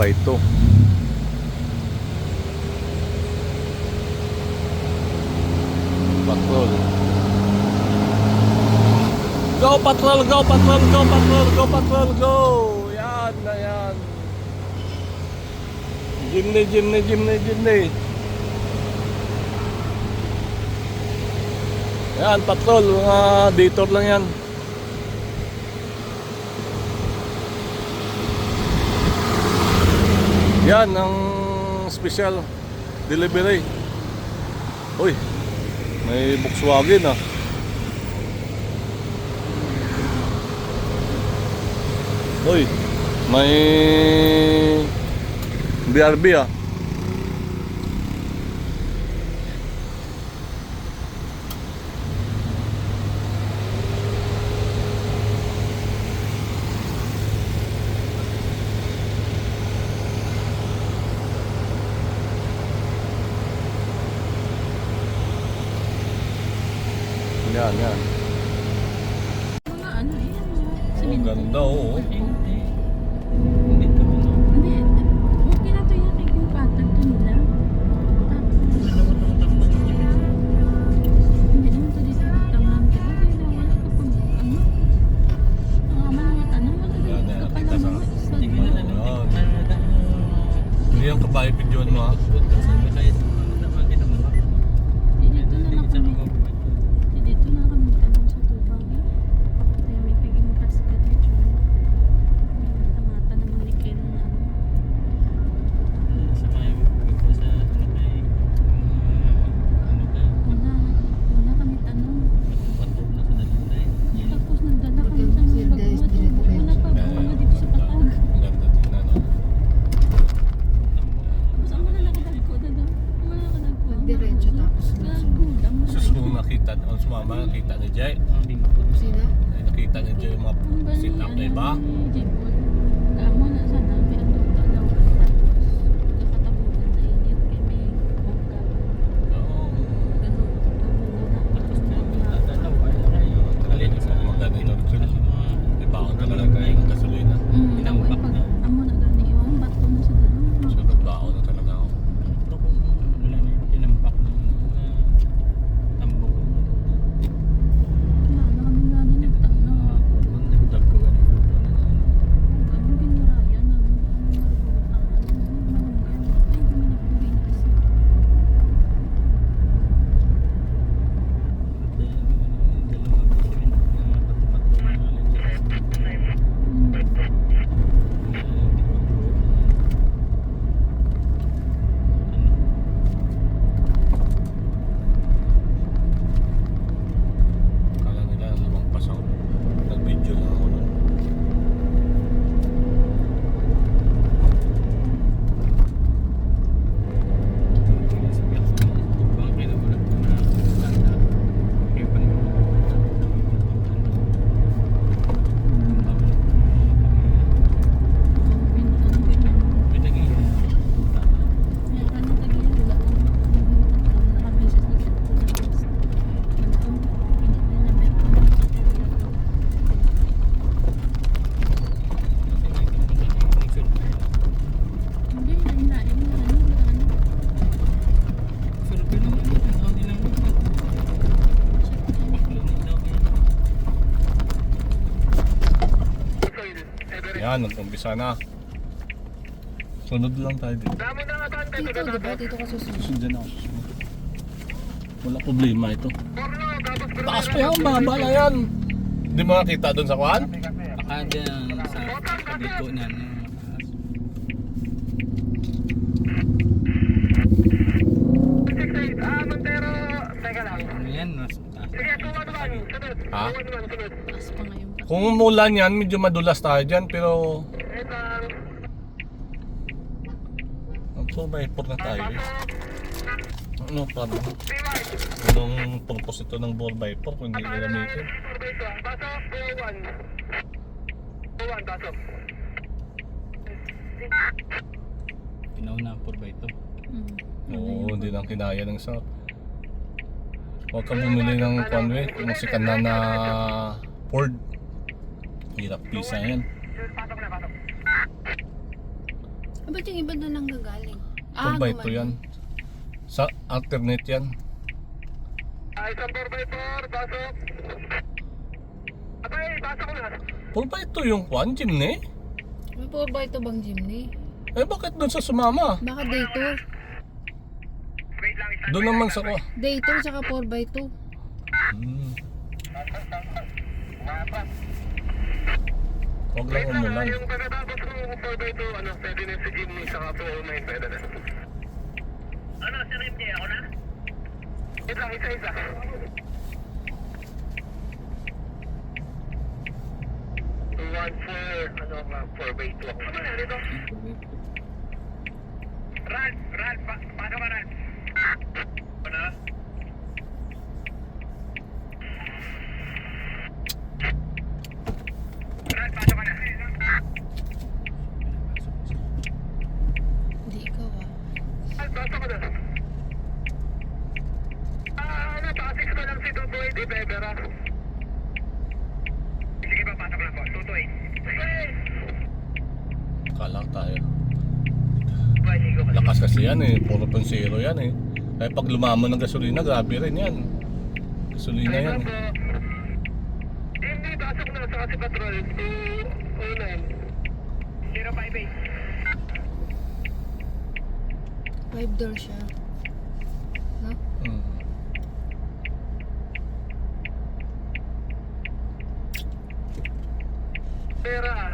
4x2. Patrol. Go patrol, go patrol, go patrol, go patrol, go. Yan na yan. Jimny. Yan, patrol, mga detour lang yan. Yan ang special delivery. Uy, may Volkswagen ah. Uy, may BRB ah. Yan. Mga ano yan, Oh, simento. ganda oh. Hindi, okay na to yan, yung patag kanila. Hindi naman to dito tamnan ka. Hindi na wala ka pang ano. Mga tanong, wala Yan, dito ka kita pala sa- mga isa. Yan. Hindi yung kabayo videoan mo ah. Dito na kami tanong sa tubang. Kaya may piging tas ka dito. Tamata naman ni Ken na ano. Una kami tanong. Tapos nagdala kami sa mga baguhat. Wala pa mga dito sa patag. Ang ganda tingnan oh. Tapos ang wala nakadagko na daw. Wala nakadagko. Diretso tapos Gagudang mo Sus kung nakita, ang sumama nakita ni Jay. sino? Ay, nakita ni Jay yung mga sit up na iba. Kamo na sa nabi ang tanaw. Tapos nakatabunan sa init kay may bongga. Oo. Ganun. Tapos Maganda yung nagsul. Ibaon talaga kayo ng gasolina. amo na gani yung bato na sa dalo. So nagbaon na talaga ako. Ano kami gani nagtanaw. Ano binuraya na ay kami nagbigay na isa. Kala nila lumang pasaw. Nag-video lang ako nun. Yan, nag-umpisa na. Sunod lang tayo dito. Dito, di ba? Dito ka susunod. Sundan ako. Wala problema ito. Taas pa yan, baba na yan. Hindi mo nakita doon sa kuhan? Baka dyan sa dito na Montero, teka lang. ano yan, mas taas. Sige, 211, sunod. Ha? 211, sunod. Taas pa ngayon. Kung umulan yan, medyo madulas tayo dyan. Pero ang survivor na tayo eh. No problem. Anong purpose ito ng 4x4 kung hindi gagamitin? Pasok, 201. 201, pasok. Pinauna 4x2. Oo, hindi lang kinaya ng South. Huwag ka bumili ng conway kung sikan na Ford. Hirap pisa yan. Pasok na, pasok. Ba't yung iba doon lang gagaling? 4x2 yan. Sa alternate yan. Isang 4x4, pasok. Abay, pasok na. 4x2 yung kwan, Jimny? May 4x2 bang Jimny? Eh bakit doon sa sumama? Baka day tour. Wait lang, isa. Doon naman sa kwa. Day tour tsaka 4x2. Huwag lang umulan. Yung pagkatapos ng 4x2, ano, pwede na si Jimmy, saka 209, pwede na. Ano, si Rim niya, ako na? Wait lang, isa-isa. One four, ano nga, 4x2 ako. Ano na, dito? Ralph, pasok ka, Ralph. Ano? Ralph, pasok ka na. Hindi ikaw ah. Ralph, pasok ka na. Ano, pasik ko lang si Tutoy, di Bebera. Sige pa, pasok lang po. Tutoy. Hey! Kala tayo. Pwede ko kasi. Lakas kasi yan eh. 4.0 yan eh. Kaya pag lumamon ng gasolina, grabe rin yan. Gasolina yan eh. Hindi, pasok na sa kasi patrol. 209. 058. 5 door siya. No? Hmm. Pera.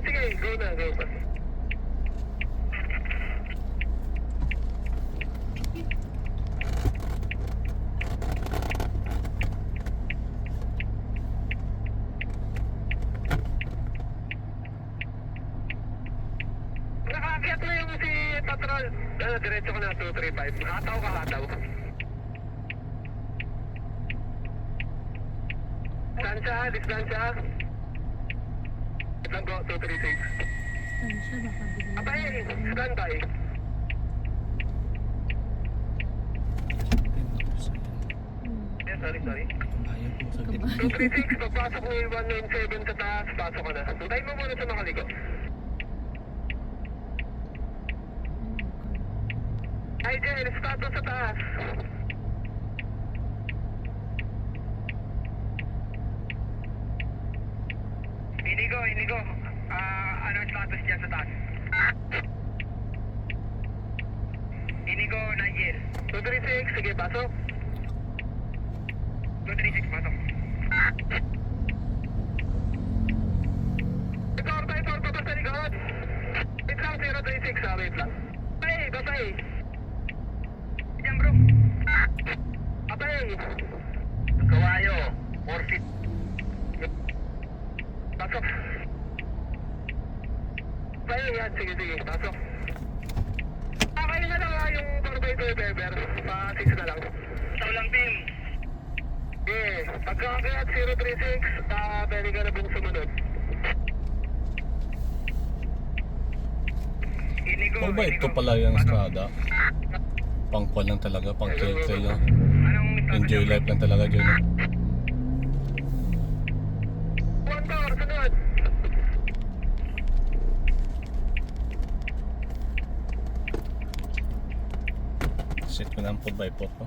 Sige, go na, go na. Nakaakyat na yung si Patrol. Diretso ko na 235. Hataw ka, hataw. Distansya. Lang ko, 236. Tansya, baka bigla. Abay, standby. Yeah, sorry. Ayaw po sa gitna. 236, pagpasok mo yung 197 sa taas, pasok ka na. Suntayin mo muna sa nakaligo. Ay, Jen, status sa taas. Inigo. Ano ang status dyan sa taas? Inigo, Nigel. 236, sige, pasok. 236, pasok. Ikaw, tayo, pa ba sa likod? Wait lang, 036, wait lang. Batay. Diyan, bro. Batay. Kawayo, 4 feet. Pasok. Batay, yan, sige, pasok. Kayo na lang yung 4x2 Weber, pa 6 na lang. Ito lang, team. Okay, pagkakayat 036, pwede ka na buong sumunod. 4x2 pala yung Strada. Pangkwan lang talaga, pang trail lang. Enjoy life lang talaga dyan. One power, sunod. Set ko na ang 4x4 ko.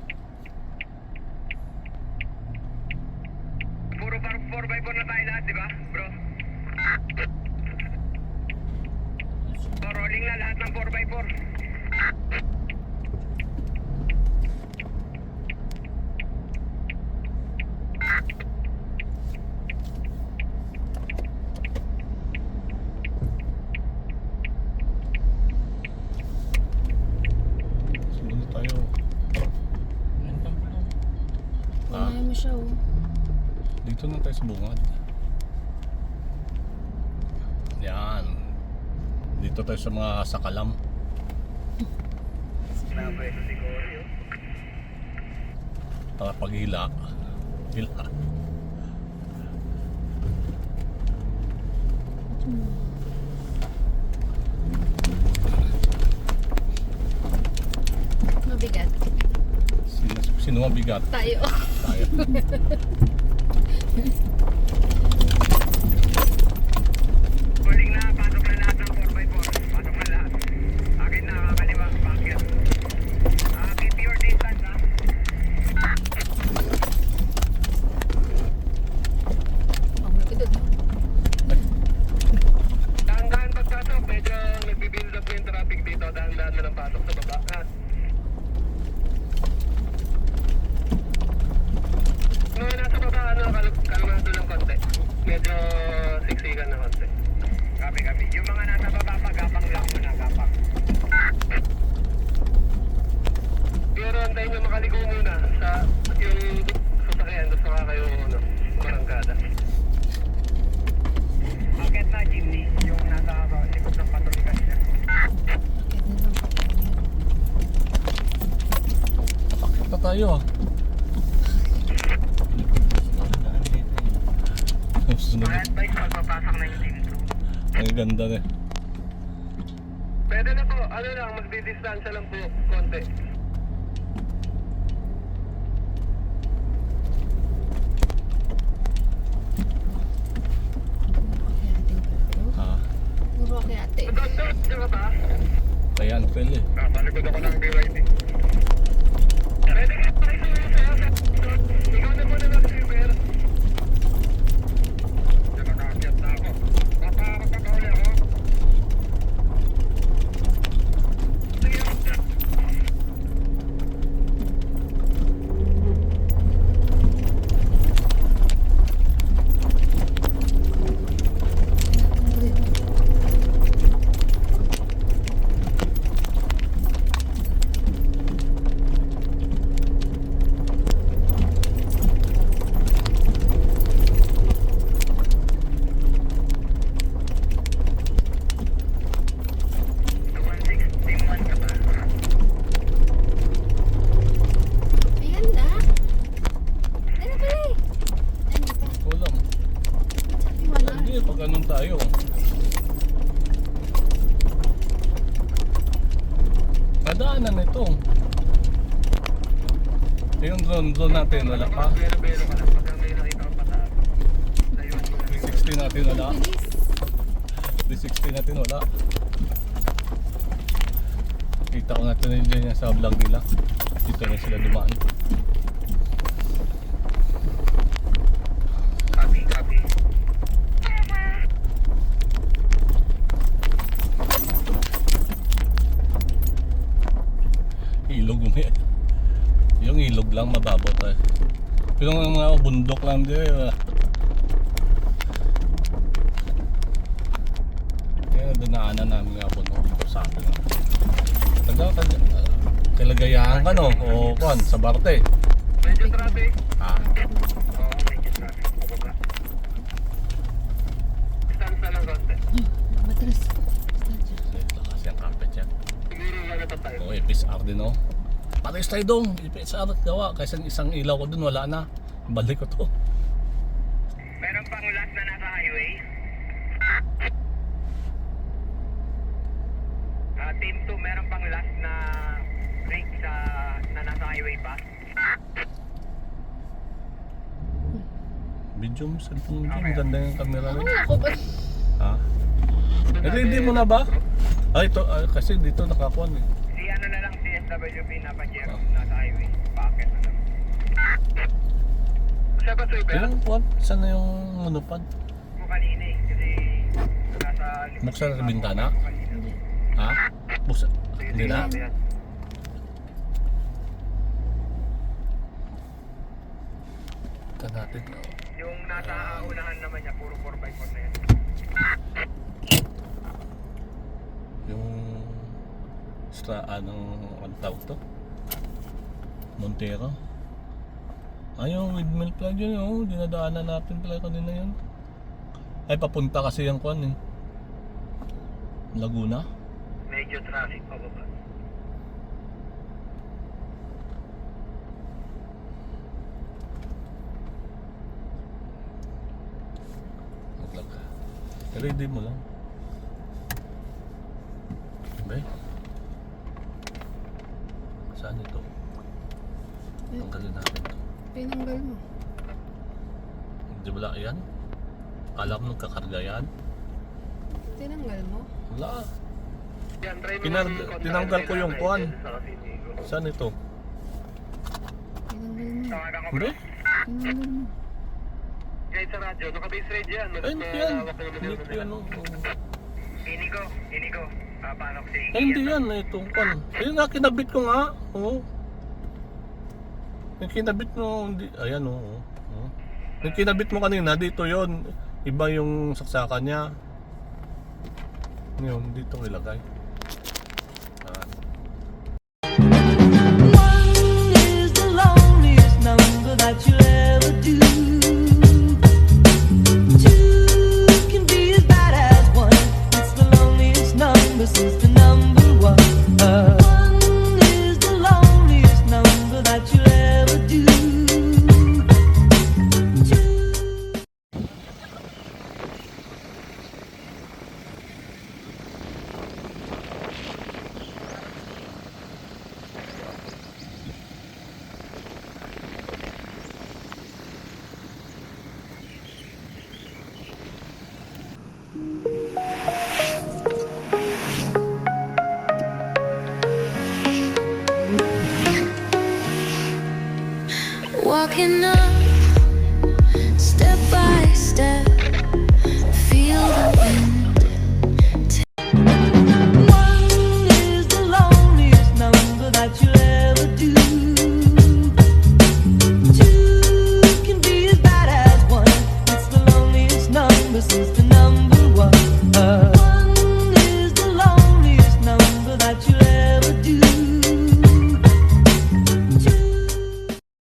Puro 4x4 na tayo lahat, di ba, bro? So, rolling na lahat ng 4x4. Sunod tayo. Ayun pang pala. Ah, Unahin mo siya oh. dito na tayo sa bungad. Yan. Dito tayo sa mga sakalam. Sinabi, si Cory, oh. Para paghila. Hila. Mabigat. Sino mabigat? Tayo. Tayo. hintayin nyo makaligo muna sa yung sasakyan, tapos saka kayo marangkada. Akit na jeepney, yung nasa likod ng patrol kanina. Pakit na tayo ah. Susunod. Advice pagpapasok na yung team 2. Ang ganda na. Pwede na po, ano lang, magdidistansya lang po, konti. Ha? Muro kay ate. Dot, di ba ba? Kaya Anfel eh. Palikod ako ng BYD. Pwede ka pa rin sa'yo. Ikaw na muna mag-silver. Nakakakyat na ako. Magpapakahuli ako. Sige, Ayan na. Ano ba eh? Ano pa? Wala. Wala. Hindi, pag ganun tayo. Nadaanan ito. Yung drone natin, wala pa. bero-bero ka lang. Pag may nakita ko pataas. Layuan ko lang. 360 natin wala. Bilis. 360 natin wala. Kita ko natin nila sa vlog nila. Dito na sila dumaan. Copy, copy. Ilog may. Yung ilog lang mababaw tayo. Pero yung mga bundok lang din. Kaya dinaanan namin nga po sa atin. Kalagayahan ka no? O kuan, sa Barte. Medyo traffic. Ha? Oo, medyo traffic. Pababa. Distance na lang konti. Matras. Ito kasi ang carpet yan. Siguro wala pa tayo. O FSR din o. Pares tayo dong. FSR gawa. Kaysa isang ilaw ko dun wala na. Balik ko to. Meron pang last na nasa highway. Team 2, meron pang last na break na nasa highway pa. Video mo sa cellphone mo. Maganda yung camera rin. Ako ba? Ha? Hindi mo na ba? Ay, ito. Kasi dito nakakuan eh. Si ano na lang, si SWP na Pajero nasa highway. Bakit na lang. Siya ba sweeper? Yung kuan? Saan na yung monopod? Mo kanina eh. Kasi nasa... Buksan na sa bintana? Ha? Buksan? Hindi na? Ito natin. Yung nasa unahan naman niya, puro 4x4 na yan. Yung anong ang tawag to? Montero. Yung windmill plug yun, oh. Dinadaanan natin pala kanina yun. Ay, papunta kasi yung kuan eh. Laguna. Medyo traffic pa ba? Maglag ka. Ready mo lang. Bay. Saan ito? Tanggalin natin ito. Pinanggal mo. Hindi wala yan? Alam mo nagkakarga yan? Tinanggal mo? Wala. Yan, try mo Tinanggal ko yung kuan. Saan ito? Tinanggal mo. Tawagan ko Hindi? Tinanggal mo. kahit sa radyo, naka-base radio yan. Ay, hindi yan. Hindi yan. Inigo. Paano ko Ay, hindi yan. Itong kuan. Ayun nga, kinabit ko nga. Oo. Yung kinabit mo, hindi. Ayan, oo. Yung kinabit mo kanina, dito yon. Iba yung saksakan niya. Yun, dito ilagay. Walking up